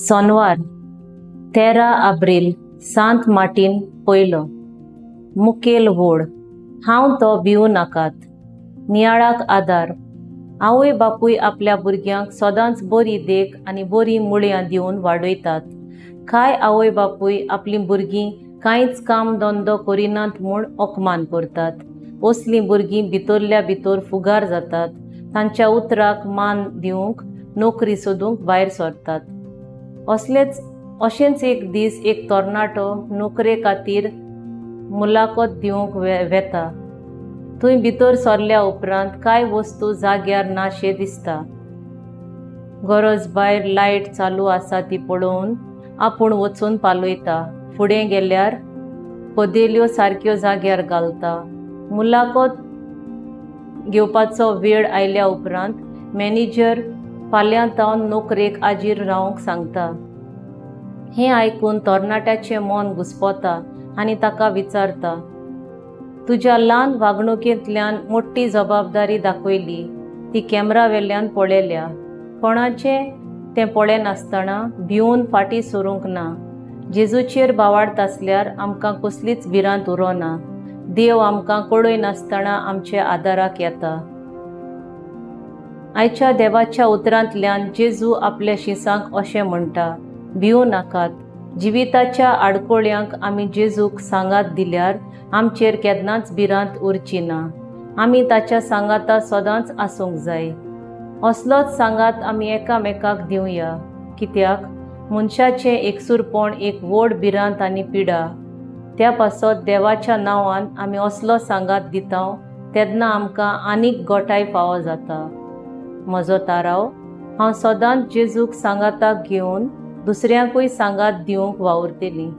Sonwar 13 April सांत Mortein पयलो मुखेल व्होड हांव तो भिवू नाकात नियाळाक आदार आवय बापूय आपल्या भुरग्यांक सदांच बरी देख आनी बरी मुळयां दिवन वाडयतात। कांय आवय बापूय आपली भुरगीं कांयच काम धंदो करिनात म्हूण ओकमान करतात। असलीं भुरगीं भितरल्या भितर फुगार जातात, तांच्या उतराक मान दिवंक नोकरी सोदूंक भायर सरतात। अशेंच एक दीस एक तरणाटो नोकरे खातीर मुलाखत दिवंक वेता। थंय भितर सरल्या उपरांत कांय वस्तू जाग्यार नाशे दिसता। गरज भायर लायट चालू आसा ती पळोवन आपूण वचून पालयता। फुडें गेल्यार कदेल्यो सारक्यो जाग्यार घालता। मुलाखत घेवपाचो वेळ आयल्या उपरांत मॅनेजर फाल्यां तावन नोकरेक हाजीर रावंक सांगता। हें आयकून तरणाट्याचें मन घुस्पता आनी ताका विचारता, तुज्या ल्हान वागणुकेंतल्यान मोठी जबाबदारी दाखयली, ती कॅमेरा वेल्यान पळयल्या। कोणाचें तें पळयनासतना भिवून फाटीं सरूंक ना। जेजूचेर बावाडत आसल्यार आमकां कसलीच भिरांत उरोना। देव आमकां कळयनासतना आमच्या आदाराक येता। आयच्या देवाच्या उतरांतल्यान जेजू आपल्या शिसांक अशें म्हणटा, भिवू नाकात। जिविताच्या आडकोळ्यांक आमी जेजूक सांगात दिल्यार आमचेर केन्नाच भिरांत उरची ना। आमी ताच्या सांगाता सदांच आसूंक जाय। असलोच सांगात आमी एकामेकाक दिवया, कित्याक मनशाचें एकसूरपण एक व्हड भिरांत आनी पिडा। त्या पासत देवाच्या नांवान आमी असलो सांगात दिता तेन्ना आमकां आनीक गोठाय फावो जाता। म्हजो ताराव, हांव सदांच जेजूक सांगाताक घेवन दुसऱ्यांकूय सांगात दिवंक वावुरतलीं।